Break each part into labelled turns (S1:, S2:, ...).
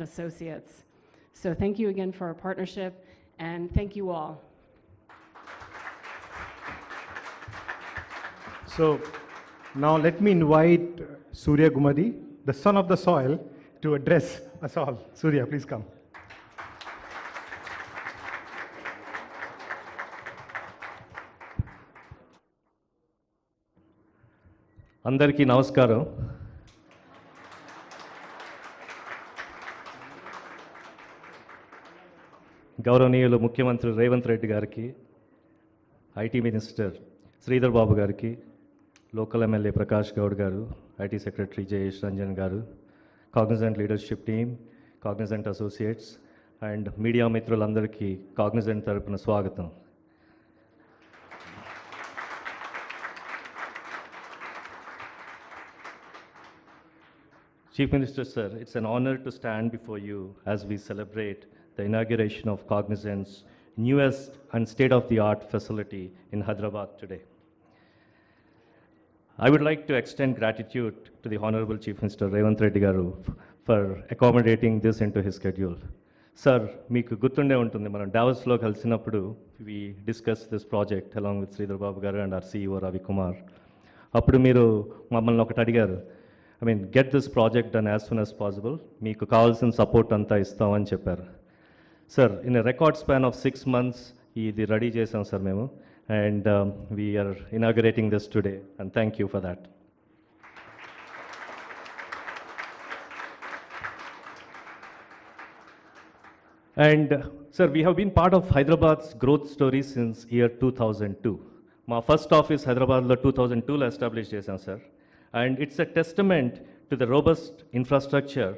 S1: associates. So thank you again for our partnership, and thank you all.
S2: So now let me invite Surya Gumadi, the son of the soil, to address us all. Surya, please come.
S3: అందరికీ నమస్కారం. గౌరవనీయులు ముఖ్యమంత్రి రేవంత్ రెడ్డి గారికి, IT minister Sridhar బాబు గారికి, local MLA Prakash Goud గారు, IT secretary Jayesh Ranjan గారు, Cognizant leadership team, Cognizant associates and media మిత్రులందరికీ Cognizant తరపున స్వాగతం. Chief Minister, sir, it's an honor to stand before you as we celebrate the inauguration of Cognizant's newest and state-of-the-art facility in Hyderabad today. I would like to extend gratitude to the Honorable Chief Minister Revanth Reddy Garu for accommodating this into his schedule. Sir, meeku gurtunde untundi manam Davos lo kalisinappudu we discussed this project along with Sridhar Babu garu and our CEO Ravi Kumar. Appudu meeru mammalni okati adigaru, get this project done as soon as possible. మీకు కావాల్సిన support అంతా ఇస్తామని చెప్పారు. Sir, in record span of 6 months ఇది ready చేసాం sir మేము, and we are inaugurating this today, and thank you for that. And sir, we have been part of Hyderabad's growth story since year 2002. మా first office హైదరాబాద్లో 2002లో establish చేశాం sir. And it's a testament to the robust infrastructure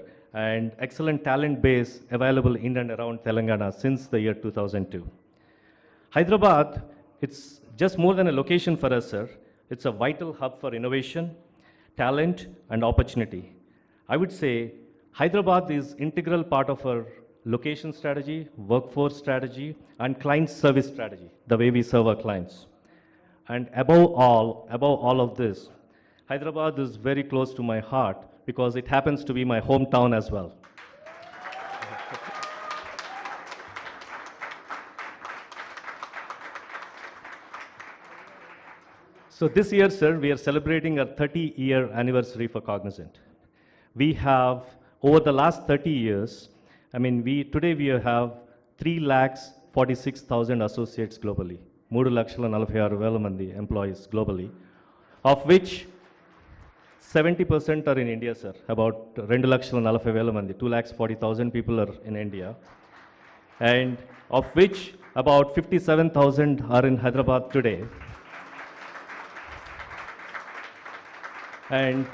S3: and excellent talent base available in and around Telangana since the year 2002. Hyderabad, it's just more than a location for us, sir. It's a vital hub for innovation, talent, and opportunity. I would say Hyderabad is integral part of our location strategy, workforce strategy, and client service strategy, the way we serve our clients. And above all of this, Hyderabad is very close to my heart because it happens to be my hometown as well. So this year, sir, we are celebrating our 30-year anniversary for Cognizant. We have, over the last 30 years, today we have 346,000 associates globally, 3,46,000 employees globally, of which 70% are in India, sir. About 2,40,000 2,40,000 people are in India, and of which about 57,000 are in Hyderabad today. And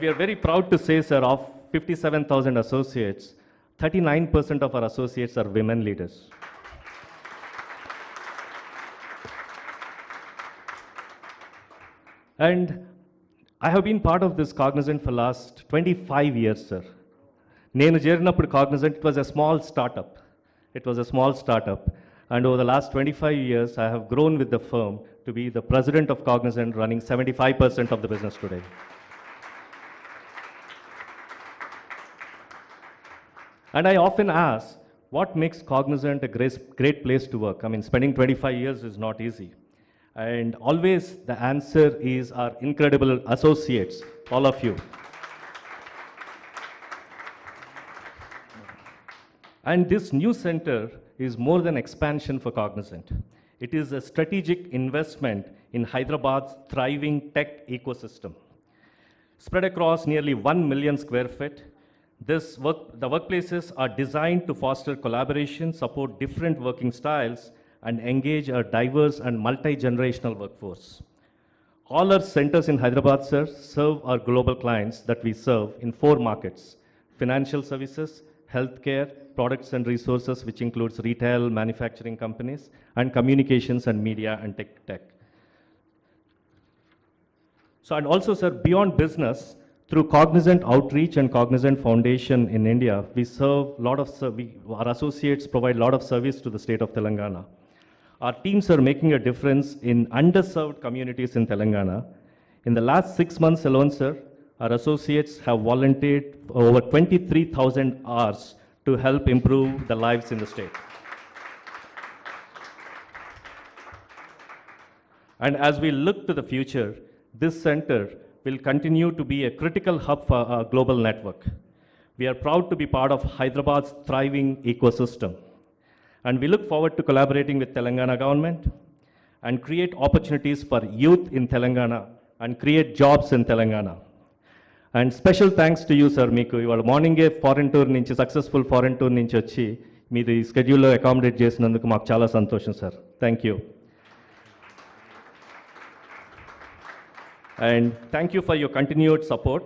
S3: we are very proud to say, sir, of 57,000 associates, 39% of our associates are women leaders. And I have been part of this Cognizant for last 25 years, sir. Nenu jerinappudu Cognizant, it was a small startup. And over the last 25 years, I have grown with the firm to be the president of Cognizant, running 75% of the business today. And I often ask, what makes Cognizant a great place to work? Spending 25 years is not easy. And always the answer is our incredible associates, all of you. And this new center is more than expansion for Cognizant. It is a strategic investment in Hyderabad's thriving tech ecosystem. Spread across nearly 1 million square feet, the workplaces are designed to foster collaboration, support different working styles, and engage a diverse and multi-generational workforce. All our centers in Hyderabad, sir, serve our global clients that we serve in 4 markets: financial services, healthcare, products and resources, which includes retail, manufacturing companies, and communications and media and tech. So, and also, sir, beyond business, through Cognizant Outreach and Cognizant Foundation in India, we serve our associates provide a lot of service to the state of Telangana. Our teams are making a difference in underserved communities in Telangana. In the last 6 months alone, sir, our associates have volunteered over 23,000 hours to help improve the lives in the state. And as we look to the future, this center will continue to be a critical hub for our global network. We are proud to be part of Hyderabad's thriving ecosystem. And we look forward to collaborating with Telangana government and create opportunities for youth in Telangana and create jobs in Telangana. And special thanks to you, sir. Meeku ivaళ morning foreign tour నుంచి successful foreign tour నుంచి వచ్చి మీరు ఈ స్కెడ్యూల్లో accommodate చేసినందుకు మాకు చాలా సంతోషం sir. Thank you. And thank you for your continued support.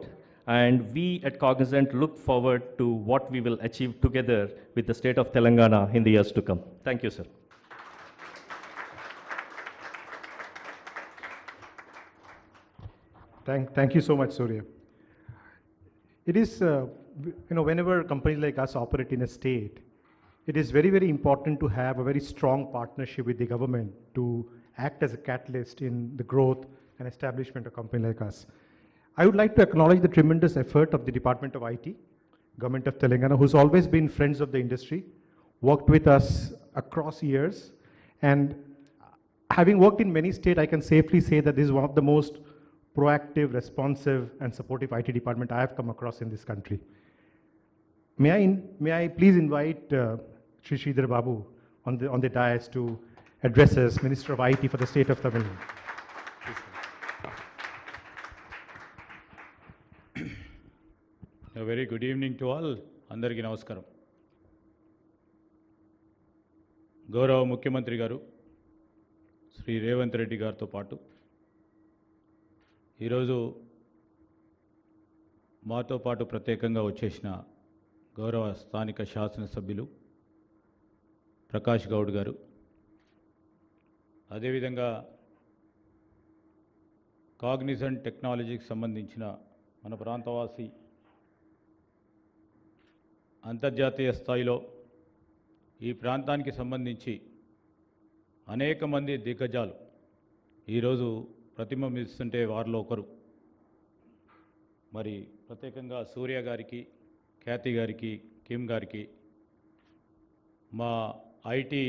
S3: And we at Cognizant look forward to what we will achieve together with the state of Telangana in the years to come. Thank you, sir.
S2: Thank you so much, Surya. It is, whenever companies like us operate in a state, it is very, very important to have a very strong partnership with the government to act as a catalyst in the growth and establishment of a company like us. I would like to acknowledge the tremendous effort of the Department of IT, Government of Telangana, who's always been friends of the industry, worked with us across years, and having worked in many states, I can safely say that this is one of the most proactive, responsive, and supportive IT department I have come across in this country. May I please invite Shri Sridhar Babu on the dais to address as Minister of IT for the state of Tamil Nadu.
S4: A very good evening to all. Andariki namaskaram. గౌరవ ముఖ్యమంత్రి గారు శ్రీ రేవంత్ రెడ్డి గారితో పాటు ఈరోజు మాతో పాటు ప్రత్యేకంగా వచ్చేసిన గౌరవ స్థానిక శాసనసభ్యులు ప్రకాష్ గౌడ్ గారు, అదేవిధంగా కాగ్నిజెంట్ టెక్నాలజీకి సంబంధించిన మన ప్రాంతవాసి అంతర్జాతీయ స్థాయిలో ఈ ప్రాంతానికి సంబంధించి అనేక మంది దిగ్గజాలు ఈరోజు ప్రతిబింబిస్తుంటే వారిలో ఒకరు. మరి ప్రత్యేకంగా సూర్య గారికి, ఖ్యాతి గారికి, కిమ్ గారికి, మా IT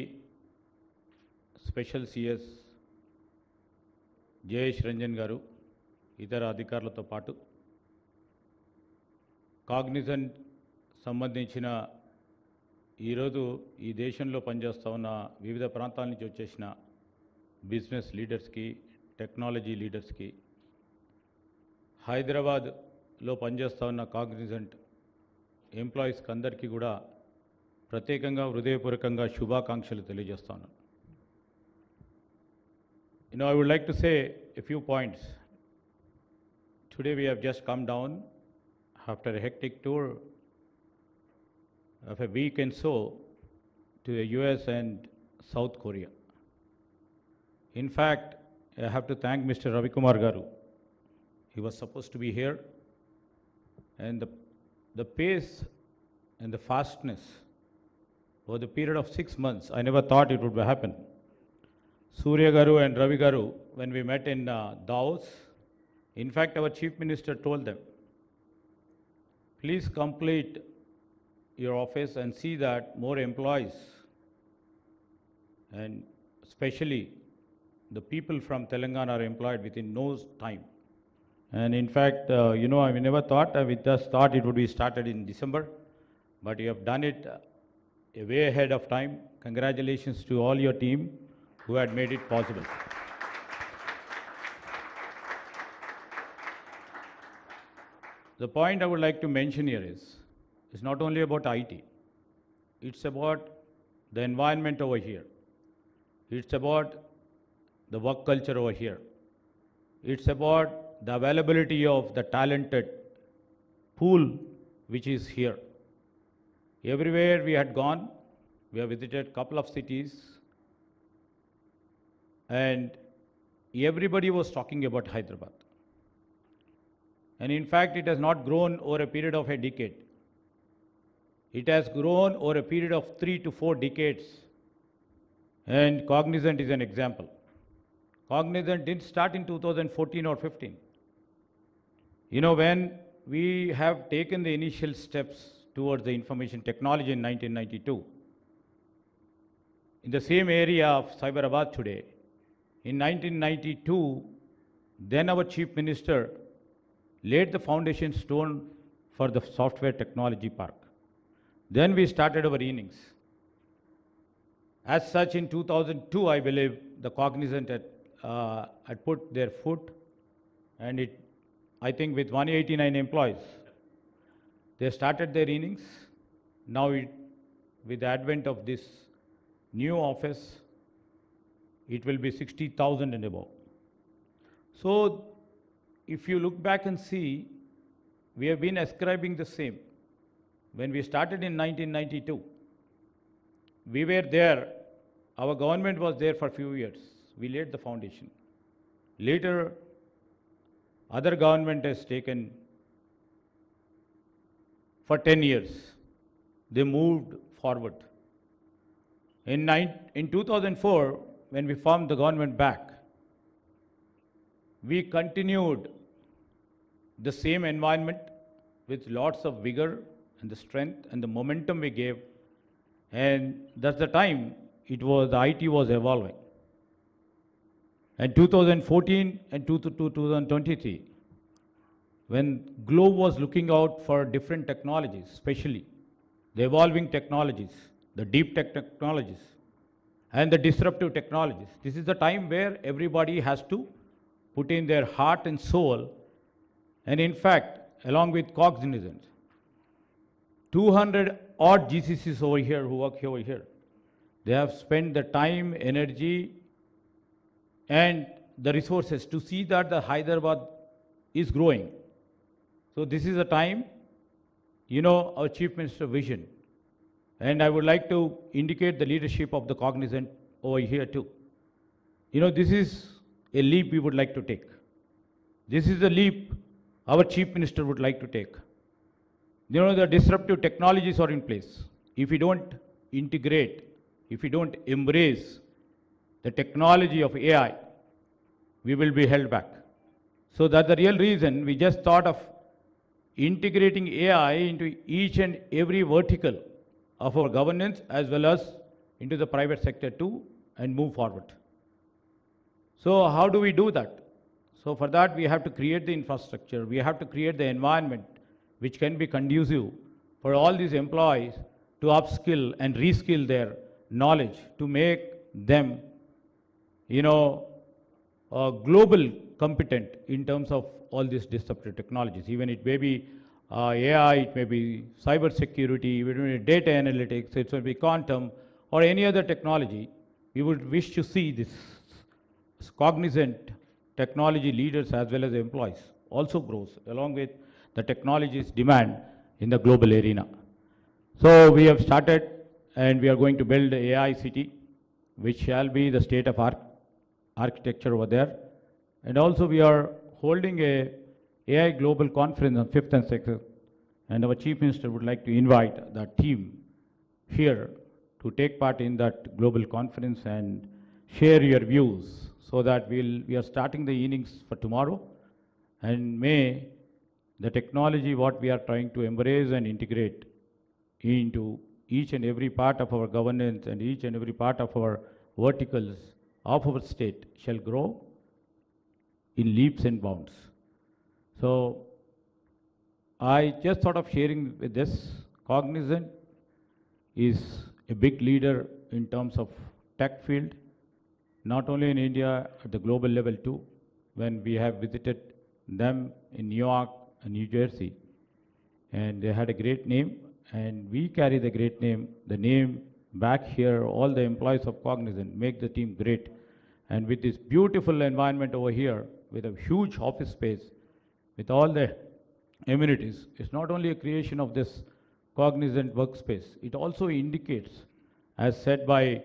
S4: special CS Jayesh Ranjan గారు, ఇతర అధికారులతో పాటు కాగ్నిజెంట్ సంబంధించిన ఈరోజు ఈ దేశంలో పనిచేస్తూ ఉన్న వివిధ ప్రాంతాల నుంచి వచ్చేసిన బిజినెస్ లీడర్స్కి, టెక్నాలజీ లీడర్స్కి, హైదరాబాద్లో పనిచేస్తూ ఉన్న కాగ్నిజెంట్ ఎంప్లాయీస్కి అందరికీ కూడా ప్రత్యేకంగా హృదయపూర్వకంగా శుభాకాంక్షలు తెలియజేస్తా ఉన్నాను. I would like to say a few points. Today we have just come down after a hectic tour of a week and so to the US and South Korea. In fact, I have to thank Mr. Ravi Kumar Garu. He was supposed to be here, and the pace and the fastness over the period of 6 months, I never thought it would happen. Surya Garu and Ravi Garu, when we met in Davos, in fact, our Chief Minister told them, please complete your office and see that more employees, and especially the people from Telangana, are employed within no time. And in fact, I never thought, we just thought it would be started in December, but you have done it way ahead of time. Congratulations to all your team who had made it possible. The point I would like to mention here is, it's not only about IT. It's about the environment over here. It's about the work culture over here. It's about the availability of the talented pool which is here. Everywhere we had gone, we have visited a couple of cities, and everybody was talking about Hyderabad. And in fact, it has not grown over a period of a decade. It has grown over a period of 3 to 4 decades. And Cognizant is an example. Cognizant didn't start in 2014 or 15. When we have taken the initial steps towards the information technology in 1992. In the same area of Cyberabad today, in 1992, then our Chief Minister laid the foundation stone for the Software Technology Park. Then we started our innings. As such, in 2002, I believe, the Cognizant had put their foot, and I think with 189 employees, they started their innings. Now, with the advent of this new office, it will be 60,000 and above. So, if you look back and see, we have been ascribing the same. When we started in 1992, we were there, our government was there for a few years. We laid the foundation. Later, other government has taken for 10 years. They moved forward. In 2004, when we formed the government back, we continued the same environment with lots of vigor and the strength and the momentum we gave. And that's the time the IT was evolving. And 2014 and 2023, when Globe was looking out for different technologies, especially the evolving technologies, the deep tech technologies, and the disruptive technologies, this is the time where everybody has to put in their heart and soul. And in fact, along with Cognizant, 200 odd GCCs over here who work over here, they have spent the time, energy, and the resources to see that the Hyderabad is growing. So this is a time, our Chief Minister vision. And I would like to indicate the leadership of the Cognizant over here too. This is a leap we would like to take. This is a leap our Chief Minister would like to take. The disruptive technologies are in place. If we don't integrate, if we don't embrace the technology of AI, we will be held back. So that's the real reason we just thought of integrating AI into each and every vertical of our governance as well as into the private sector too, and move forward. So how do we do that? So for that, we have to create the infrastructure. We have to create the environment which can be conducive for all these employees to upskill and reskill their knowledge to make them, global competent in terms of all these disruptive technologies. Even it may be AI, it may be cyber security, it may be data analytics, it may be quantum, or any other technology. We would wish to see this Cognizant technology leaders as well as employees also grows along with the technology's demand in the global arena. So we have started, and we are going to build a AI city, which shall be the state of architecture over there. And also we are holding a AI Global Conference on 5th and 6th, and our Chief Minister would like to invite the team here to take part in that global conference and share your views, so that we are starting the innings for tomorrow. And may the technology what we are trying to embrace and integrate into each and every part of our governance and each and every part of our verticals of our state shall grow in leaps and bounds. So I just thought of sharing with this. Cognizant is a big leader in terms of tech field, not only in India, at the global level too. When we have visited them in New York and New Jersey, and they had a great name, and we carry the great name, the name back here. All the employees of Cognizant make the team great. And with this beautiful environment over here, with a huge office space, with all the amenities, it's not only a creation of this Cognizant workspace, it also indicates, as said by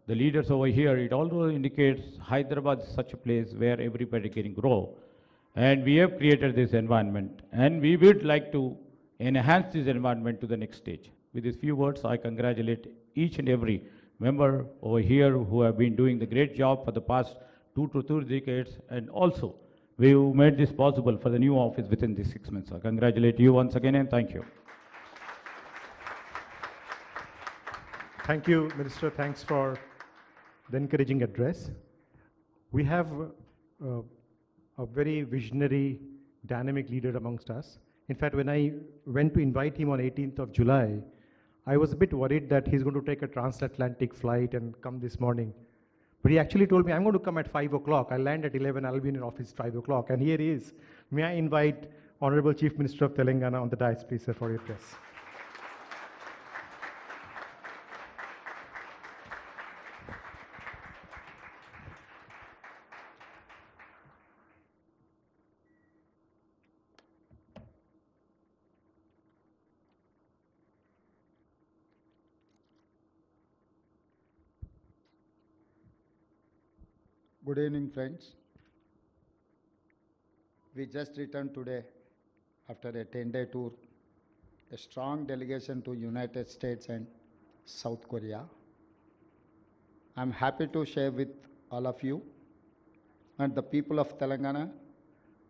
S4: the leaders over here, it also indicates Hyderabad is such a place where everybody can grow. And we have created this environment, and we would like to enhance this environment to the next stage. With these few words, I congratulate each and every member over here who have been doing the great job for the past 2 to 3 decades, and also we made this possible for the new office within these 6 months. I congratulate you once again, and thank you.
S2: Thank you, Minister. Thanks for the encouraging address. We have a very visionary, dynamic leader amongst us. In fact, when I went to invite him on 18th of July, I was a bit worried that he's going to take a transatlantic flight and come this morning. But he actually told me, I'm going to come at 5 o'clock. I'll land at 11. I'll be in office 5 o'clock. And here he is. May I invite Honorable Chief Minister of Telangana on the dais, please, sir, for your address.
S5: Good evening, friends. We just returned today after a 10-day tour, a strong delegation to United States and South Korea. I'm happy to share with all of you and the people of Telangana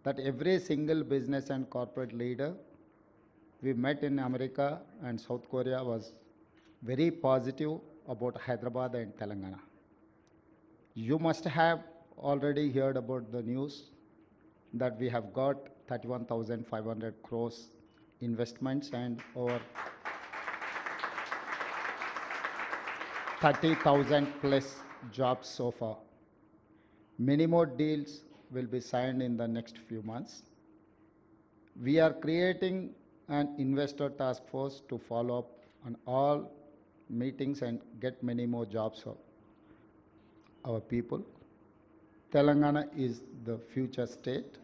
S5: that every single business and corporate leader we met in America and South Korea was very positive about Hyderabad and Telangana. You must have already heard about the news that we have got 31,500 crores investments and over 30,000 plus jobs so far. Many more deals will be signed in the next few months. We are creating an investor task force to follow up on all meetings and get many more jobs for our people. Telangana is the future state.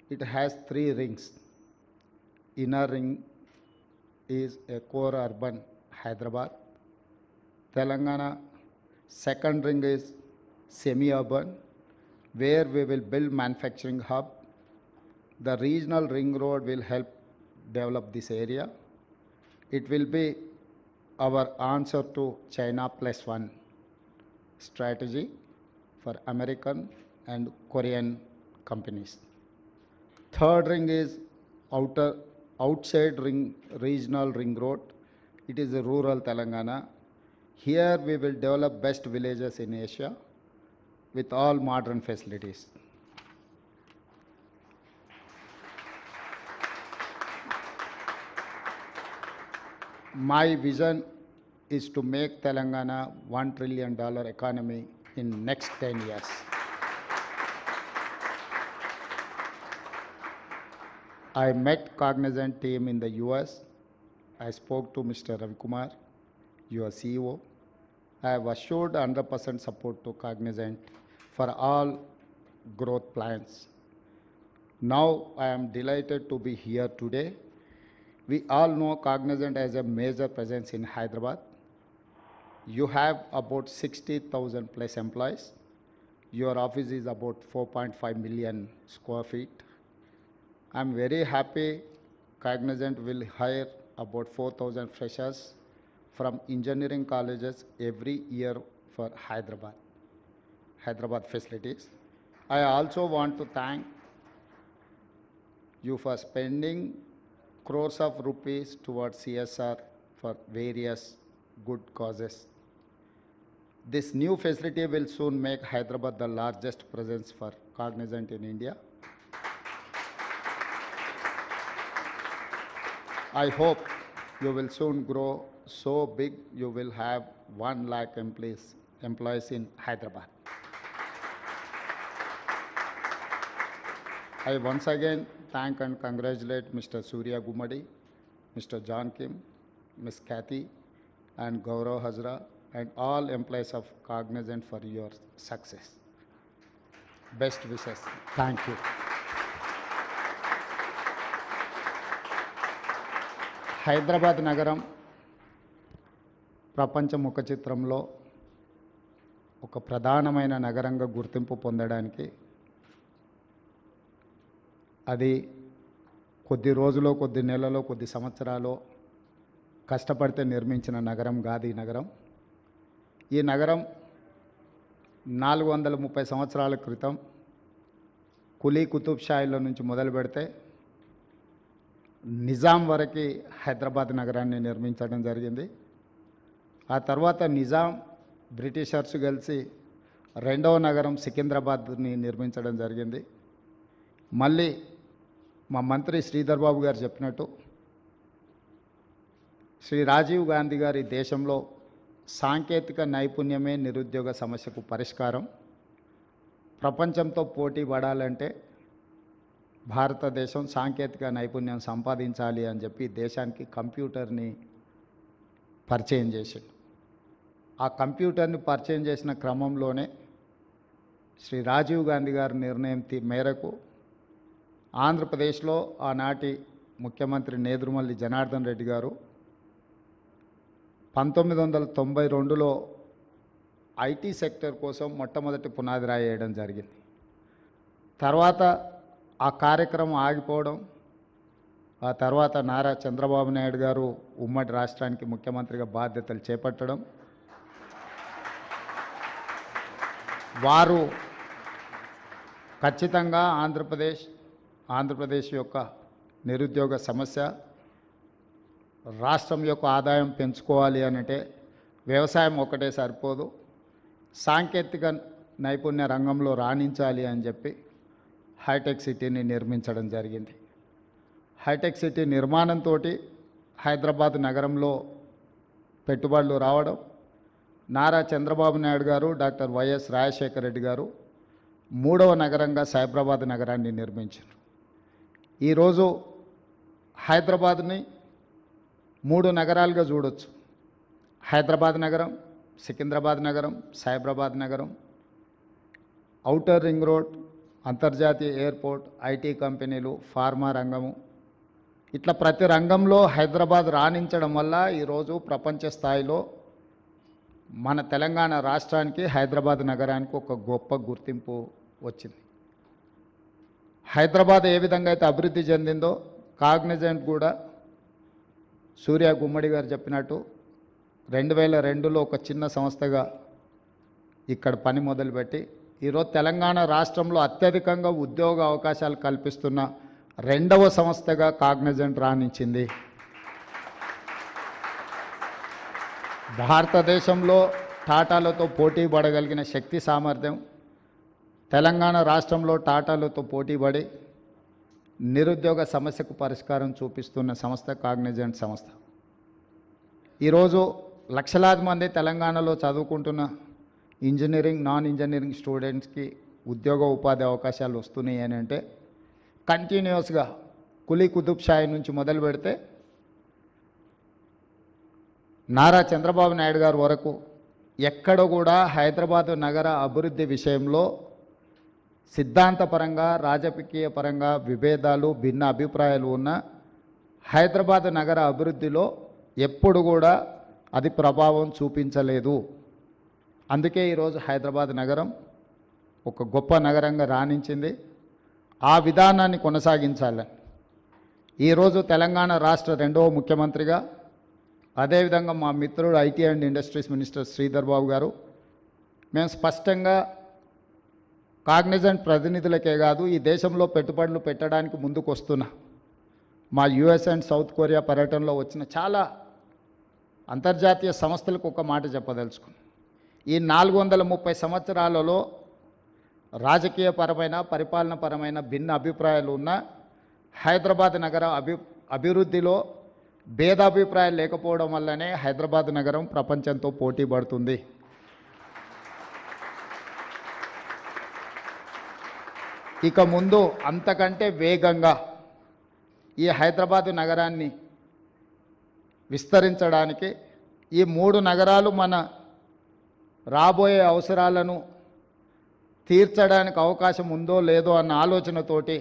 S5: It has 3 rings. Inner ring is a core urban Hyderabad. Telangana second ring is semi-urban, where we will build manufacturing hub. The regional ring road will help develop this area. It will be our answer to China plus one strategy for American and Korean companies. Third ring is outside ring, regional ring road. It is a rural Telangana. Here we will develop best villages in Asia with all modern facilities. My vision is to make Telangana $1 trillion economy in next 10 years. I met Cognizant team in the US. I spoke to Mr. Ravi Kumar, your CEO. I have assured 100% support to Cognizant for all growth plans. Now I am delighted to be here today. We all know Cognizant has a major presence in Hyderabad. You have about 60,000 plus employees. Your office is about 4.5 million square feet. I'm very happy Cognizant will hire about 4,000 freshers from engineering colleges every year for Hyderabad facilities. I also want to thank you for spending crores of rupees towards CSR for various good causes. This new facility will soon make Hyderabad the largest presence for Cognizant in India. I hope you will soon grow so big you will have 1 lakh employees in Hyderabad. I once again thank and congratulate Mr. Surya Gumadi, Mr. John Kim, Ms. Kathy, and Gaurav Hazra, and all employees of Cognizant for your success. Best wishes. Thank you. Hyderabad నగరం ప్రపంచ ముఖ చిత్రంలో ఒక ప్రధానమైన నగరంగా గుర్తింపు పొందడానికి అది కొద్ది రోజులో, కొద్ది నెలలో, కొద్ది సంవత్సరాలు కష్టపడితే నిర్మించిన నగరం కాదు ఈ నగరం. ఈ నగరం 430 సంవత్సరాల క్రితం కులీ కుతుబ్ షాయిల నుంచి మొదలు పెడితే నిజాం వరకు హైదరాబాద్ నగరాన్ని నిర్మించడం జరిగింది. ఆ తర్వాత నిజాం బ్రిటిషర్స్ కలిసి రెండవ నగరం సికింద్రాబాద్ని నిర్మించడం జరిగింది. మళ్ళీ మా మంత్రి శ్రీధర్ బాబు గారు చెప్పినట్టు శ్రీ రాజీవ్ గాంధీ గారి దేశంలో సాంకేతిక నైపుణ్యమే నిరుద్యోగ సమస్యకు పరిష్కారం. ప్రపంచంతో పోటీ పడాలంటే భారతదేశం సాంకేతిక నైపుణ్యం సంపాదించాలి అని చెప్పి దేశానికి కంప్యూటర్ని పరిచయం చేసిండు. ఆ కంప్యూటర్ని పరిచయం చేసిన క్రమంలోనే శ్రీ రాజీవ్ గాంధీ గారి నిర్ణయం మేరకు ఆంధ్రప్రదేశ్లో ఆనాటి ముఖ్యమంత్రి నేదురుమల్లి జనార్దన్ రెడ్డి గారు 1992లో ఐటీ సెక్టర్ కోసం మొట్టమొదటి పునాది రాయి వేయడం జరిగింది. తర్వాత ఆ కార్యక్రమం ఆగిపోవడం, ఆ తర్వాత నారా చంద్రబాబు నాయుడు గారు ఉమ్మడి రాష్ట్రానికి ముఖ్యమంత్రిగా బాధ్యతలు చేపట్టడం, వారు ఖచ్చితంగా ఆంధ్రప్రదేశ్ యొక్క నిరుద్యోగ సమస్య, రాష్ట్రం యొక్క ఆదాయం పెంచుకోవాలి అనంటే వ్యవసాయం ఒకటే సరిపోదు, సాంకేతిక నైపుణ్య రంగంలో రాణించాలి అని చెప్పి హైటెక్ సిటీని నిర్మించడం జరిగింది. హైటెక్ సిటీ నిర్మాణంతో హైదరాబాద్ నగరంలో పెట్టుబడులు రావడం, నారా చంద్రబాబు నాయుడు గారు, డాక్టర్ వైఎస్ రాజశేఖర రెడ్డి గారు 3వ నగరంగా సైబరాబాద్ నగరాన్ని నిర్మించారు. ఈరోజు హైదరాబాద్ని 3 నగరాలుగా చూడొచ్చు. హైదరాబాద్ నగరం, సికింద్రాబాద్ నగరం, సైబరాబాద్ నగరం, ఔటర్ రింగ్ రోడ్, అంతర్జాతీయ ఎయిర్పోర్ట్, ఐటీ కంపెనీలు, ఫార్మా రంగము, ఇట్లా ప్రతి రంగంలో హైదరాబాద్ రాణించడం వల్ల ఈరోజు ప్రపంచ స్థాయిలో మన తెలంగాణ రాష్ట్రానికి, హైదరాబాద్ నగరానికి ఒక గొప్ప గుర్తింపు వచ్చింది. హైదరాబాద్ ఏ విధంగా అయితే అభివృద్ధి చెందిందో కాగ్నిజెంట్ కూడా సూర్య గుమ్మడి గారు చెప్పినట్టు 2002లో ఒక చిన్న సంస్థగా ఇక్కడ పని మొదలుపెట్టి ఈరోజు తెలంగాణ రాష్ట్రంలో అత్యధికంగా ఉద్యోగ అవకాశాలు కల్పిస్తున్న 2వ సంస్థగా కాగ్నిజెంట్ రాణించింది. భారతదేశంలో టాటాలతో పోటీ పడగలిగిన శక్తి సామర్థ్యం, తెలంగాణ రాష్ట్రంలో టాటాలతో పోటీపడి నిరుద్యోగ సమస్యకు పరిష్కారం చూపిస్తున్న సంస్థ కాగ్నిజెంట్ సంస్థ. ఈరోజు లక్షలాది మంది తెలంగాణలో చదువుకుంటున్న ఇంజనీరింగ్, నాన్ ఇంజనీరింగ్ స్టూడెంట్స్కి ఉద్యోగ ఉపాధి అవకాశాలు వస్తున్నాయి అని అంటే కంటిన్యూస్గా కులీ కుతుబ్ షాయి నుంచి మొదలు పెడితే నారా చంద్రబాబు నాయుడు గారి వరకు ఎక్కడ కూడా హైదరాబాదు నగర అభివృద్ధి విషయంలో సిద్ధాంతపరంగా, రాజకీయ పరంగా విభేదాలు, భిన్న అభిప్రాయాలు ఉన్న హైదరాబాద్ నగర అభివృద్ధిలో ఎప్పుడు కూడా అది ప్రభావం చూపించలేదు. అందుకే ఈరోజు హైదరాబాద్ నగరం ఒక గొప్ప నగరంగా రాణించింది. ఆ విధానాన్ని కొనసాగించాలని ఈరోజు తెలంగాణ రాష్ట్ర 2వ ముఖ్యమంత్రిగా, అదేవిధంగా మా మిత్రుడు IT and industries minister Sridhar Babu garu, మేము స్పష్టంగా కాగ్నిజెంట్ ప్రతినిధులకే కాదు ఈ దేశంలో పెట్టుబడులు పెట్టడానికి ముందుకు వస్తున్న మా యుఎస్ అండ్ సౌత్ కొరియా పర్యటనలో వచ్చిన చాలా అంతర్జాతీయ సంస్థలకు ఒక మాట చెప్పదలుచుకున్నాం. ఈ 430 సంవత్సరాలలో రాజకీయపరమైన, పరిపాలనపరమైన భిన్న అభిప్రాయాలు ఉన్న హైదరాబాద్ నగర అభివృద్ధిలో భేదాభిప్రాయాలు లేకపోవడం వల్లనే హైదరాబాద్ నగరం ప్రపంచంతో పోటీ పడుతుంది. ఇక ముందు అంతకంటే వేగంగా ఈ హైదరాబాద్ నగరాన్ని విస్తరించడానికి ఈ 3 నగరాలు మన రాబోయే అవసరాలను తీర్చడానికి అవకాశం ఉందో లేదో అన్న ఆలోచనతోటి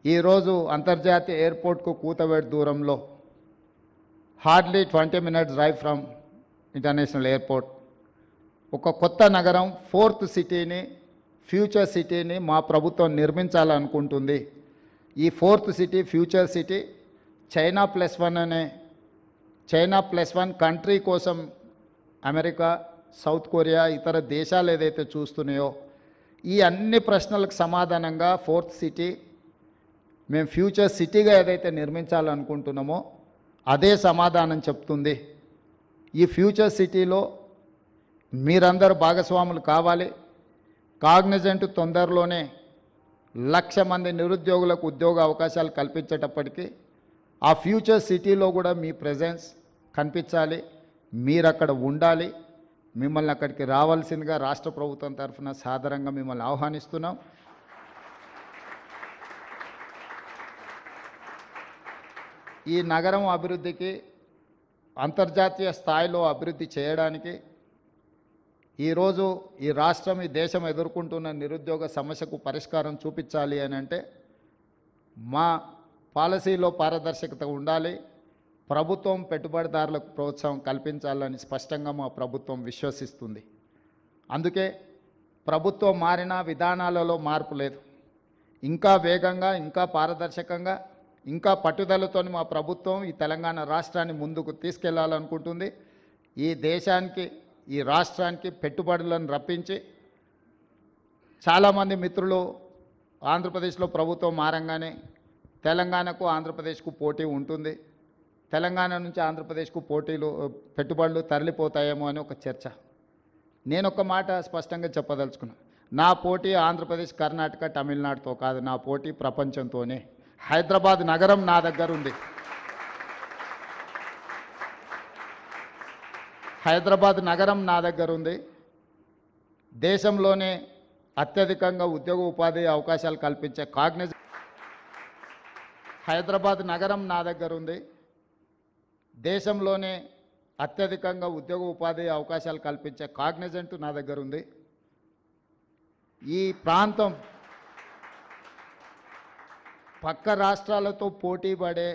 S5: ఈరోజు అంతర్జాతీయ ఎయిర్పోర్ట్కు కూతవేటు దూరంలో hardly 20 minutes drive from international airport ఒక కొత్త నగరం, 4th సిటీని, ఫ్యూచర్ సిటీని మా ప్రభుత్వం నిర్మించాలనుకుంటుంది. ఈ 4th city, future city China plus one country కోసం అమెరికా, సౌత్ కొరియా, ఇతర దేశాలు ఏదైతే చూస్తున్నాయో ఈ అన్ని ప్రశ్నలకు సమాధానంగా 4th సిటీ మేము ఫ్యూచర్ సిటీగా ఏదైతే నిర్మించాలనుకుంటున్నామో అదే సమాధానం చెప్తుంది. ఈ ఫ్యూచర్ సిటీలో మీరందరూ భాగస్వాములు కావాలి. కాగ్నిజెంట్ తొందరలోనే 1,00,000 మంది నిరుద్యోగులకు ఉద్యోగ అవకాశాలు కల్పించేటప్పటికీ ఆ ఫ్యూచర్ సిటీలో కూడా మీ ప్రెజెన్స్ కనిపించాలి, మీరు అక్కడ ఉండాలి. మిమ్మల్ని అక్కడికి రావాల్సిందిగా రాష్ట్ర ప్రభుత్వం తరఫున సాదరంగా మిమ్మల్ని ఆహ్వానిస్తున్నాం. ఈ నగరం అభివృద్ధికి, అంతర్జాతీయ స్థాయిలో అభివృద్ధి చేయడానికి ఈరోజు ఈ రాష్ట్రం, ఈ దేశం ఎదుర్కొంటున్న నిరుద్యోగ సమస్యకు పరిష్కారం చూపించాలి అని అంటే మా పాలసీలో పారదర్శకత ఉండాలి. ప్రభుత్వం పెట్టుబడిదారులకు ప్రోత్సాహం కల్పించాలని స్పష్టంగా మా ప్రభుత్వం విశ్వసిస్తుంది. అందుకే ప్రభుత్వం మారిన విధానాలలో మార్పు లేదు. ఇంకా వేగంగా, ఇంకా పారదర్శకంగా, ఇంకా పట్టుదలతో మా ప్రభుత్వం ఈ తెలంగాణ రాష్ట్రాన్ని ముందుకు తీసుకెళ్లాలనుకుంటుంది. ఈ దేశానికి, ఈ రాష్ట్రానికి పెట్టుబడులను రప్పించి, చాలామంది మిత్రులు ఆంధ్రప్రదేశ్లో ప్రభుత్వం మారంగానే తెలంగాణకు ఆంధ్రప్రదేశ్కు పోటీ ఉంటుంది, తెలంగాణ నుంచి ఆంధ్రప్రదేశ్కు పెట్టుబడులు తరలిపోతాయేమో అని ఒక చర్చ. నేను ఒక మాట స్పష్టంగా చెప్పదలుచుకున్నాను. నా పోటీ ఆంధ్రప్రదేశ్, కర్ణాటక, తమిళనాడుతో కాదు, నా పోటీ ప్రపంచంతోనే. హైదరాబాద్ నగరం నా దగ్గర ఉంది. హైదరాబాద్ నగరం నా దగ్గర ఉంది. దేశంలోనే అత్యధికంగా ఉద్యోగ ఉపాధి అవకాశాలు కల్పించే కాగ్నిజెంట్ హైదరాబాద్ నగరం నా దగ్గర ఉంది. దేశంలోనే అత్యధికంగా ఉద్యోగ ఉపాధి అవకాశాలు కల్పించే కాగ్నిజెంట్ నా దగ్గర ఉంది. ఈ ప్రాంతం పక్క రాష్ట్రాలతో పోటీ పడే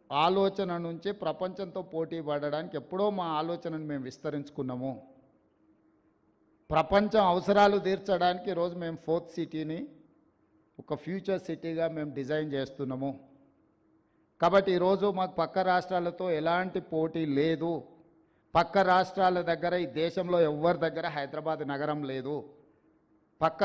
S5: ఆలోచన నుంచి ప్రపంచంతో పోటీ పడడానికి ఎప్పుడో మా ఆలోచనను మేము విస్తరించుకున్నాము. ప్రపంచం అవసరాలు తీర్చడానికి ఈరోజు మేము 4th సిటీని ఒక ఫ్యూచర్ సిటీగా మేము డిజైన్ చేస్తున్నాము. కాబట్టి ఈరోజు మాకు పక్క రాష్ట్రాలతో ఎలాంటి పోటీ లేదు. పక్క రాష్ట్రాల దగ్గర, ఈ దేశంలో ఎవరి దగ్గర హైదరాబాద్ నగరం లేదు. పక్క